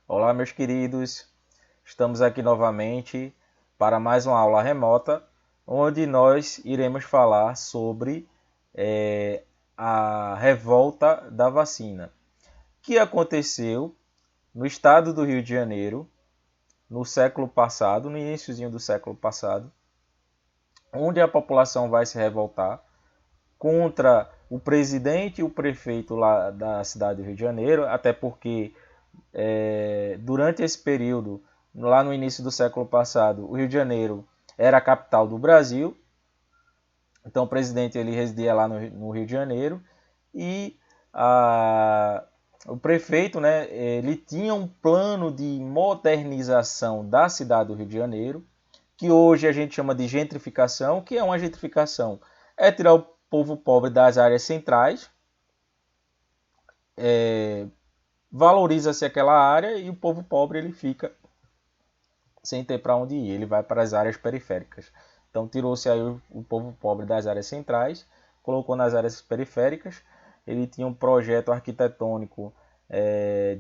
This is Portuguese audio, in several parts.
Olá, meus queridos. Estamos aqui novamente para mais uma aula remota, onde nós iremos falar sobre a revolta da vacina, que aconteceu no estado do Rio de Janeiro, no século passado, no iníciozinho do século passado, onde a população vai se revoltar contra o presidente e o prefeito lá da cidade do Rio de Janeiro, até porque durante esse período, lá no início do século passado, o Rio de Janeiro era a capital do Brasil. Então o presidente ele residia lá no Rio de Janeiro e o prefeito, né, ele tinha um plano de modernização da cidade do Rio de Janeiro, que hoje a gente chama de gentrificação. O que é uma gentrificação? É tirar o povo pobre das áreas centrais, valoriza-se aquela área e o povo pobre ele fica sem ter para onde ir, ele vai para as áreas periféricas. Então tirou-se aí o povo pobre das áreas centrais, colocou nas áreas periféricas. Ele tinha um projeto arquitetônico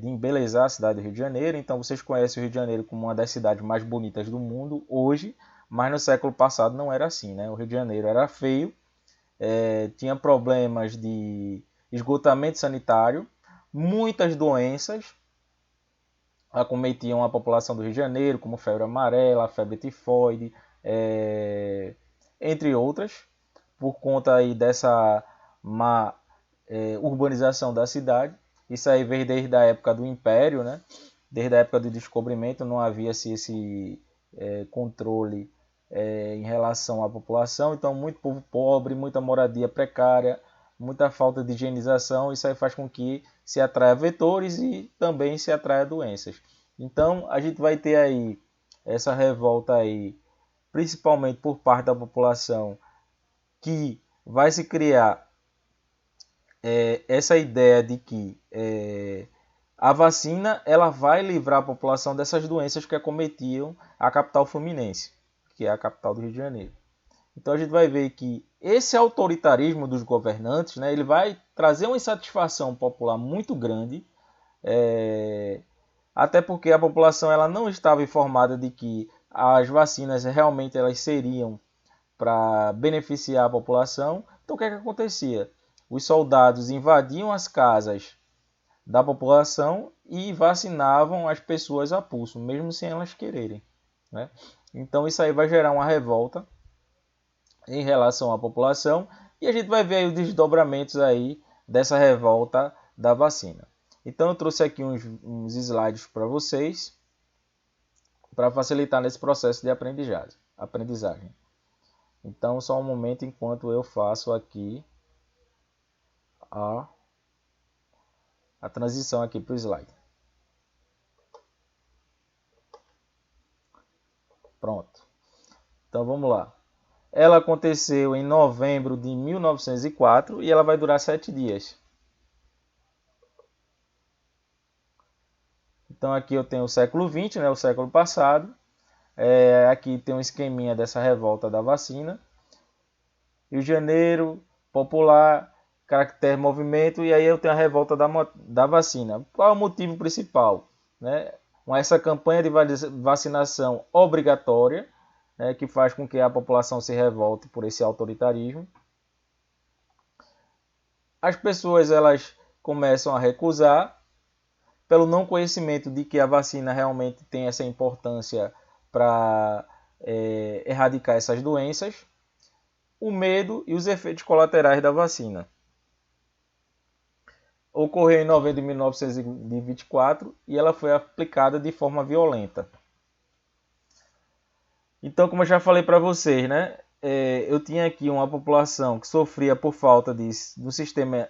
de embelezar a cidade do Rio de Janeiro. Então vocês conhecem o Rio de Janeiro como uma das cidades mais bonitas do mundo hoje, mas no século passado não era assim, né? O Rio de Janeiro era feio, tinha problemas de esgotamento sanitário, muitas doenças acometiam a população do Rio de Janeiro, como febre amarela, febre tifoide, entre outras, por conta aí dessa má urbanização da cidade. Isso aí veio desde a época do Império, né? Desde a época do descobrimento não havia esse controle em relação à população. Então, muito povo pobre, muita moradia precária, muita falta de higienização. Isso aí faz com que se atraia vetores e também se atraia doenças. Então, a gente vai ter aí essa revolta aí, principalmente por parte da população, que vai se criar essa ideia de que a vacina ela vai livrar a população dessas doenças que acometiam a capital fluminense, que é a capital do Rio de Janeiro. Então a gente vai ver que esse autoritarismo dos governantes, né, ele vai trazer uma insatisfação popular muito grande, até porque a população ela não estava informada de que as vacinas realmente elas seriam para beneficiar a população. Então o que é que acontecia? Os soldados invadiam as casas da população e vacinavam as pessoas a pulso, mesmo sem elas quererem, né? Então isso aí vai gerar uma revolta em relação à população e a gente vai ver aí os desdobramentos aí dessa revolta da vacina. Então eu trouxe aqui uns slides para vocês para facilitar nesse processo de aprendizagem. Então só um momento enquanto eu faço aqui a transição aqui para o slide. Pronto. Então vamos lá. Ela aconteceu em novembro de 1904 e ela vai durar 7 dias. Então aqui eu tenho o século XX, né, o século passado. Aqui tem um esqueminha dessa revolta da vacina. Rio de Janeiro, popular, caractere movimento, e aí eu tenho a revolta da vacina. Qual é o motivo principal? Né? Essa campanha de vacinação obrigatória, né, que faz com que a população se revolte por esse autoritarismo. As pessoas elas começam a recusar pelo não conhecimento de que a vacina realmente tem essa importância para erradicar essas doenças, o medo e os efeitos colaterais da vacina. Ocorreu em novembro de 1924 e ela foi aplicada de forma violenta. Então, como eu já falei para vocês, né, eu tinha aqui uma população que sofria por falta de um sistema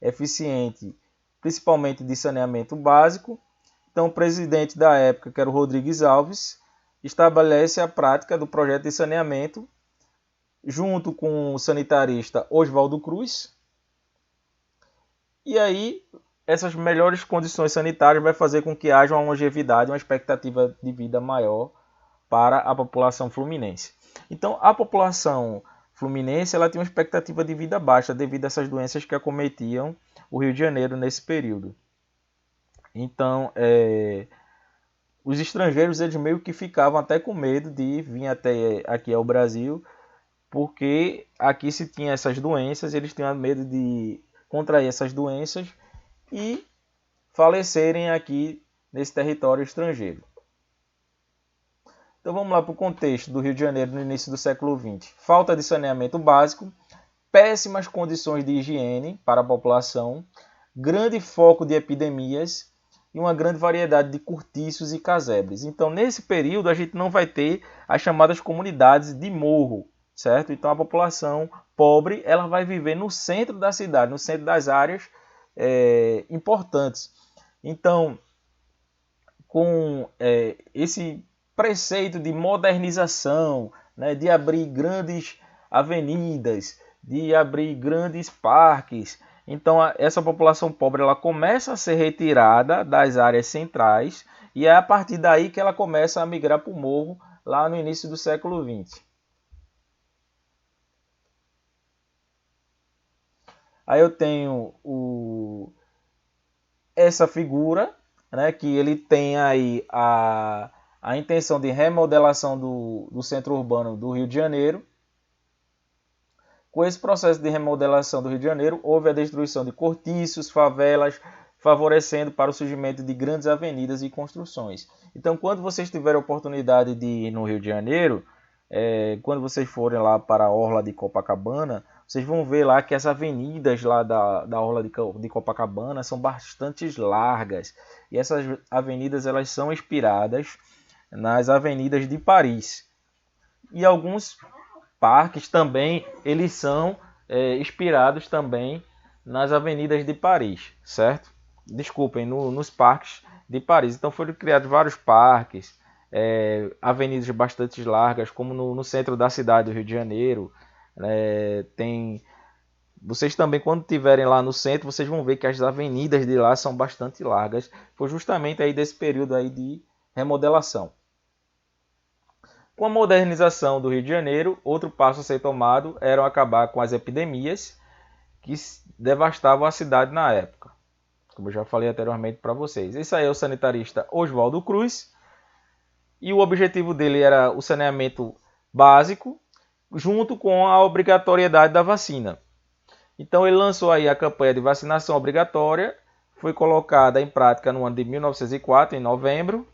eficiente, principalmente de saneamento básico. Então, o presidente da época, que era o Rodrigues Alves, estabelece a prática do projeto de saneamento, junto com o sanitarista Oswaldo Cruz. E aí, essas melhores condições sanitárias vai fazer com que haja uma longevidade, uma expectativa de vida maior para a população fluminense. Então, a população fluminense ela tinha uma expectativa de vida baixa devido a essas doenças que acometiam o Rio de Janeiro nesse período. Então, os estrangeiros eles meio que ficavam até com medo de vir até aqui ao Brasil, porque aqui se tinha essas doenças, eles tinham medo de contrair essas doenças e falecerem aqui nesse território estrangeiro. Então vamos lá para o contexto do Rio de Janeiro no início do século XX. Falta de saneamento básico, péssimas condições de higiene para a população, grande foco de epidemias e uma grande variedade de cortiços e casebres. Então, nesse período, a gente não vai ter as chamadas comunidades de morro, certo? Então, a população pobre ela vai viver no centro da cidade, no centro das áreas importantes. Então, com esse preceito de modernização, né, de abrir grandes avenidas, de abrir grandes parques. Então, essa população pobre ela começa a ser retirada das áreas centrais e é a partir daí que ela começa a migrar para o morro lá no início do século XX. Aí eu tenho essa figura, né, que ele tem aí a intenção de remodelação do centro urbano do Rio de Janeiro. Com esse processo de remodelação do Rio de Janeiro, houve a destruição de cortiços, favelas, favorecendo para o surgimento de grandes avenidas e construções. Então, quando vocês tiverem a oportunidade de ir no Rio de Janeiro, quando vocês forem lá para a Orla de Copacabana, vocês vão ver lá que as avenidas lá da Orla de Copacabana são bastante largas. E essas avenidas elas são inspiradas nas avenidas de Paris. E alguns parques também, eles são inspirados também nas avenidas de Paris, certo? Desculpem, nos parques de Paris. Então foram criados vários parques, avenidas bastante largas, como no centro da cidade do Rio de Janeiro. Vocês também, quando estiverem lá no centro, vocês vão ver que as avenidas de lá são bastante largas. Foi justamente aí desse período aí de remodelação. Com a modernização do Rio de Janeiro, outro passo a ser tomado era acabar com as epidemias que devastavam a cidade na época, como eu já falei anteriormente para vocês. Esse aí é o sanitarista Oswaldo Cruz, e o objetivo dele era o saneamento básico, junto com a obrigatoriedade da vacina. Então ele lançou aí a campanha de vacinação obrigatória, foi colocada em prática no ano de 1904, em novembro.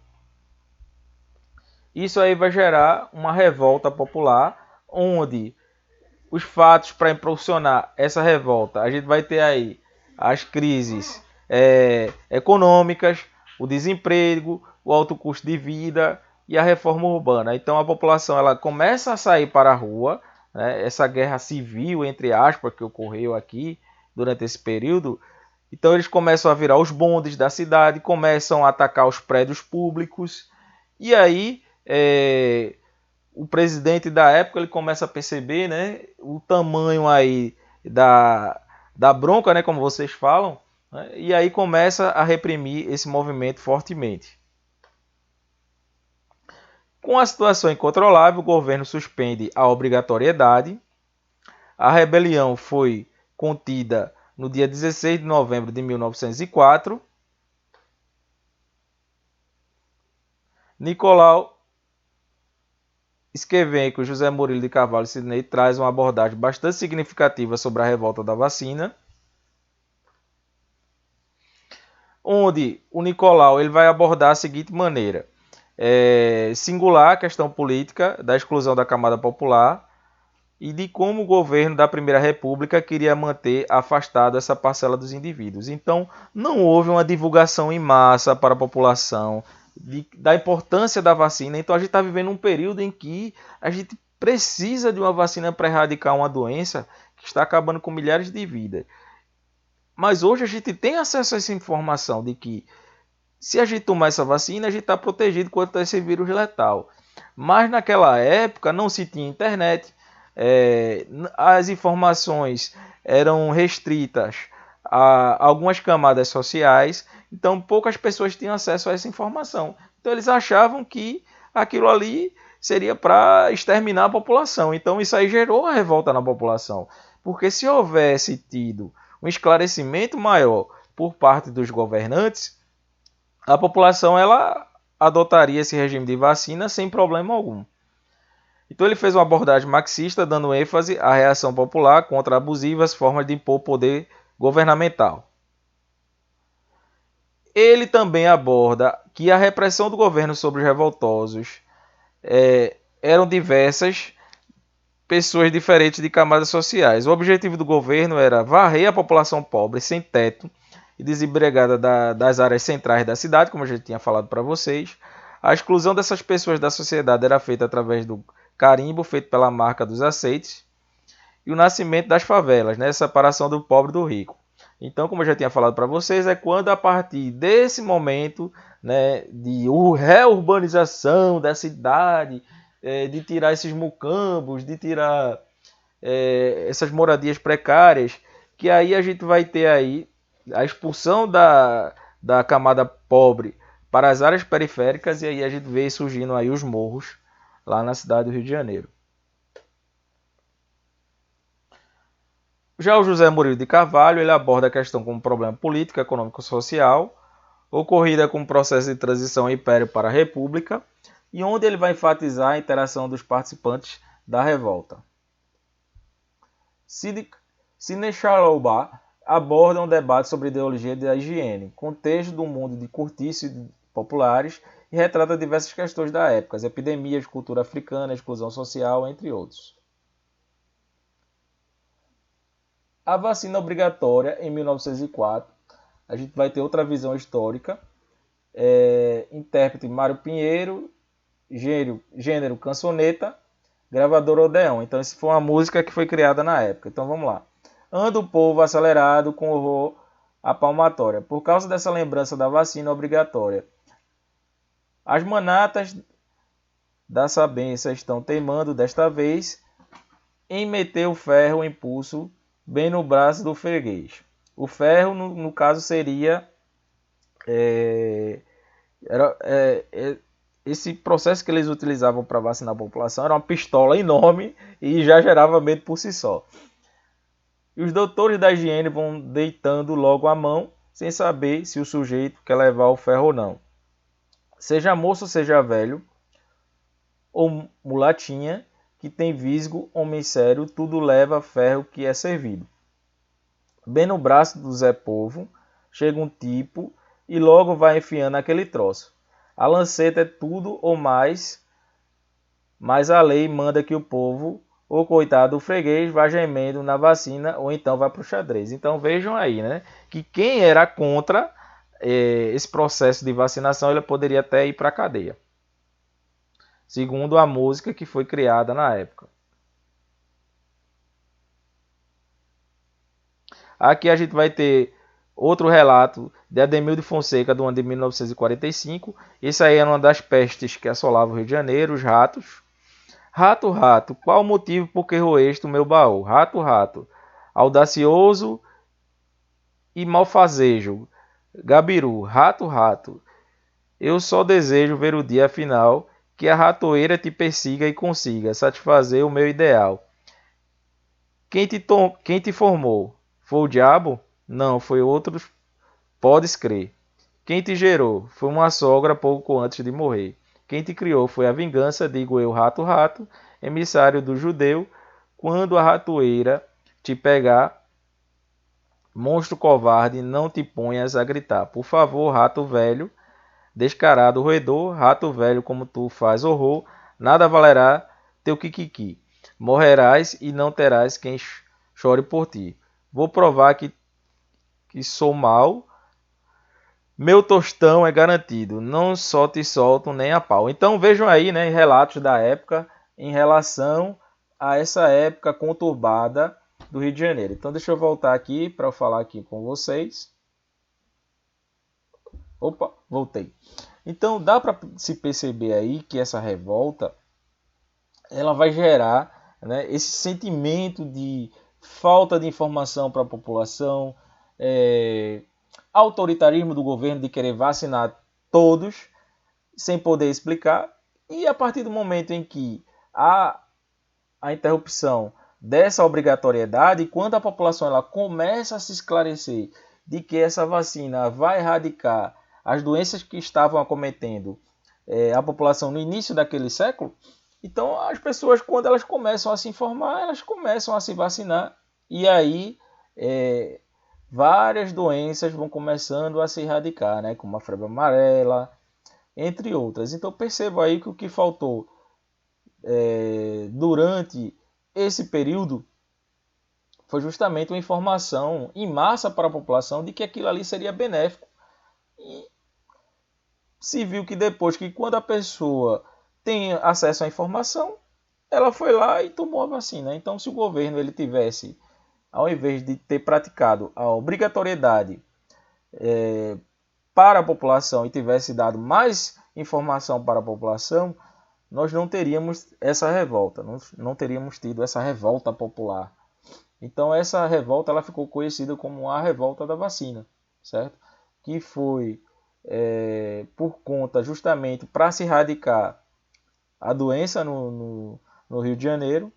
Isso aí vai gerar uma revolta popular, onde os fatos para impulsionar essa revolta, a gente vai ter aí as crises econômicas, o desemprego, o alto custo de vida e a reforma urbana. Então a população ela começa a sair para a rua, né? Essa guerra civil, entre aspas, que ocorreu aqui durante esse período. Então eles começam a virar os bondes da cidade, começam a atacar os prédios públicos, e aí o presidente da época ele começa a perceber, né, o tamanho aí da bronca, né, como vocês falam, né, e aí começa a reprimir esse movimento fortemente. Com a situação incontrolável, o governo suspende a obrigatoriedade. A rebelião foi contida no dia 16 de novembro de 1904. Nicolau Esquevenco, José Murilo de Carvalho e Sidney traz uma abordagem bastante significativa sobre a revolta da vacina, onde o Nicolau ele vai abordar a seguinte maneira: singular a questão política da exclusão da camada popular e de como o governo da Primeira República queria manter afastado essa parcela dos indivíduos. Então, não houve uma divulgação em massa para a população da importância da vacina. Então a gente está vivendo um período em que a gente precisa de uma vacina para erradicar uma doença que está acabando com milhares de vidas. Mas hoje a gente tem acesso a essa informação de que se a gente tomar essa vacina, a gente está protegido contra esse vírus letal. Mas naquela época não se tinha internet, as informações eram restritas a algumas camadas sociais, então poucas pessoas tinham acesso a essa informação. Então eles achavam que aquilo ali seria para exterminar a população. Então isso aí gerou a revolta na população. Porque se houvesse tido um esclarecimento maior por parte dos governantes, a população ela adotaria esse regime de vacina sem problema algum. Então ele fez uma abordagem marxista, dando ênfase à reação popular contra abusivas formas de impor poder governamental. Ele também aborda que a repressão do governo sobre os revoltosos eram diversas pessoas diferentes de camadas sociais. O objetivo do governo era varrer a população pobre, sem teto e desempregada das áreas centrais da cidade, como eu já tinha falado para vocês. A exclusão dessas pessoas da sociedade era feita através do carimbo feito pela marca dos aceites e o nascimento das favelas, né? A separação do pobre do rico. Então, como eu já tinha falado para vocês, é quando a partir desse momento, né, de reurbanização da cidade, de tirar esses mucambos, de tirar essas moradias precárias, que aí a gente vai ter aí a expulsão da camada pobre para as áreas periféricas, e aí a gente vê surgindo aí os morros lá na cidade do Rio de Janeiro. Já o José Murilo de Carvalho, ele aborda a questão como problema político, econômico e social, ocorrida com o processo de transição do Império para a República, e onde ele vai enfatizar a interação dos participantes da revolta. Sidney Charlotte aborda um debate sobre a ideologia da higiene, contexto do mundo de cortiços populares, e retrata diversas questões da época, as epidemias, cultura africana, exclusão social, entre outros. A vacina obrigatória em 1904, a gente vai ter outra visão histórica, intérprete Mário Pinheiro, gênero cançoneta, gravador Odeon. Então essa foi uma música que foi criada na época. Então vamos lá. Anda o povo acelerado com horror à palmatória, por causa dessa lembrança da vacina obrigatória. As manatas da Sabença estão teimando desta vez em meter o ferro, o impulso, bem no braço do freguês. O ferro, no caso, seria esse processo que eles utilizavam para vacinar a população era uma pistola enorme e já gerava medo por si só. E os doutores da higiene vão deitando logo a mão, sem saber se o sujeito quer levar o ferro ou não. Seja moço, seja velho, ou mulatinha, que tem visgo, homem sério, tudo leva ferro que é servido. Bem no braço do Zé Povo, chega um tipo e logo vai enfiando aquele troço. A lanceta é tudo ou mais, mas a lei manda que o povo, ou coitado do freguês, vá gemendo na vacina ou então vá para o xadrez. Então vejam aí, né, que quem era contra esse processo de vacinação, ele poderia até ir para a cadeia, segundo a música que foi criada na época. Aqui a gente vai ter outro relato de Ademir de Fonseca, do ano de 1945. Esse aí era uma das pestes que assolavam o Rio de Janeiro, os ratos. Rato, rato, qual o motivo por que roeste o meu baú? Rato, rato, audacioso e malfazejo. Gabiru, rato, rato, eu só desejo ver o dia final que a ratoeira te persiga e consiga satisfazer o meu ideal. Quem te formou? Foi o diabo? Não, foi outro, podes crer. Quem te gerou? Foi uma sogra pouco antes de morrer. Quem te criou foi a vingança, digo eu, rato, rato, emissário do judeu. Quando a ratoeira te pegar, monstro covarde, não te ponhas a gritar. Por favor, rato velho, descarado roedor, rato velho como tu faz horror, nada valerá teu kikiki. Morrerás e não terás quem chore por ti. Vou provar que sou mau. Meu tostão é garantido. Não só te solto nem a pau. Então vejam aí, né, relatos da época em relação a essa época conturbada do Rio de Janeiro. Então deixa eu voltar aqui para eu falar aqui com vocês. Opa, voltei. Então dá para se perceber aí que essa revolta ela vai gerar, né, esse sentimento de falta de informação para a população, autoritarismo do governo de querer vacinar todos sem poder explicar. E a partir do momento em que há a interrupção dessa obrigatoriedade, quando a população ela começa a se esclarecer de que essa vacina vai erradicar as doenças que estavam acometendo a população no início daquele século. Então as pessoas, quando elas começam a se informar, elas começam a se vacinar e aí várias doenças vão começando a se erradicar, né? Como a febre amarela, entre outras. Então perceba aí que o que faltou durante esse período foi justamente uma informação em massa para a população de que aquilo ali seria benéfico. E se viu que depois, que quando a pessoa tem acesso à informação, ela foi lá e tomou a vacina. Então, se o governo ele tivesse, ao invés de ter praticado a obrigatoriedade para a população e tivesse dado mais informação para a população, nós não teríamos essa revolta, não teríamos tido essa revolta popular. Então essa revolta ela ficou conhecida como a revolta da vacina, certo? Que foi por conta justamente para se erradicar a doença no Rio de Janeiro,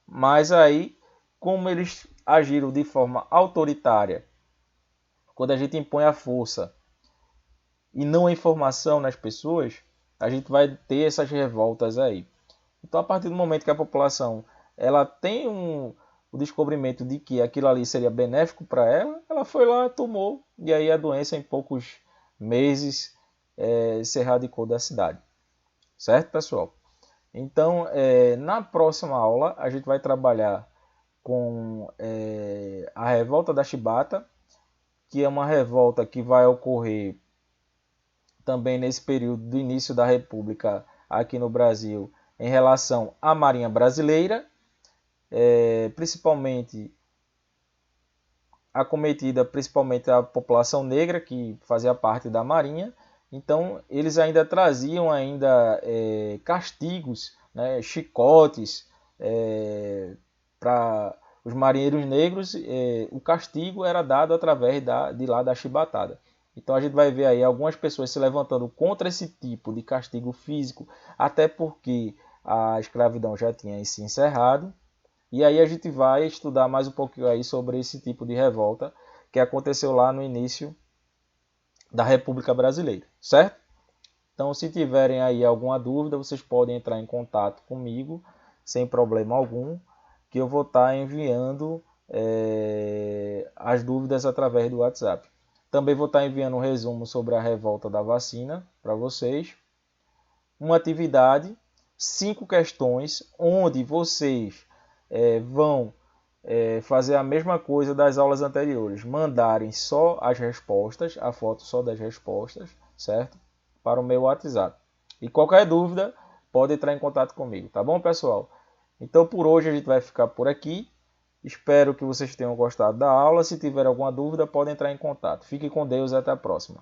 mas aí como eles agiram de forma autoritária, quando a gente impõe a força e não a informação nas pessoas, a gente vai ter essas revoltas aí. Então, a partir do momento que a população ela tem o descobrimento de que aquilo ali seria benéfico para ela, ela foi lá, tomou, e aí a doença em poucos meses se erradicou da cidade. Certo, pessoal? Então, na próxima aula, a gente vai trabalhar com a revolta da Chibata, que é uma revolta que vai ocorrer também nesse período do início da República aqui no Brasil, em relação à Marinha Brasileira, principalmente acometida principalmente a população negra que fazia parte da Marinha. Então eles ainda traziam castigos, né, chicotes para os marinheiros negros. O castigo era dado através de lá da chibatada. Então a gente vai ver aí algumas pessoas se levantando contra esse tipo de castigo físico, até porque a escravidão já tinha se encerrado. E aí a gente vai estudar mais um pouquinho aí sobre esse tipo de revolta que aconteceu lá no início da República Brasileira, certo? Então, se tiverem aí alguma dúvida, vocês podem entrar em contato comigo, sem problema algum, que eu vou estar enviando as dúvidas através do WhatsApp. Também vou estar enviando um resumo sobre a revolta da vacina para vocês. Uma atividade, 5 questões, onde vocês vão fazer a mesma coisa das aulas anteriores. Mandarem só as respostas, a foto só das respostas, certo? Para o meu WhatsApp. E qualquer dúvida, pode entrar em contato comigo, tá bom, pessoal? Então, por hoje a gente vai ficar por aqui. Espero que vocês tenham gostado da aula. Se tiver alguma dúvida, pode entrar em contato. Fique com Deus e até a próxima.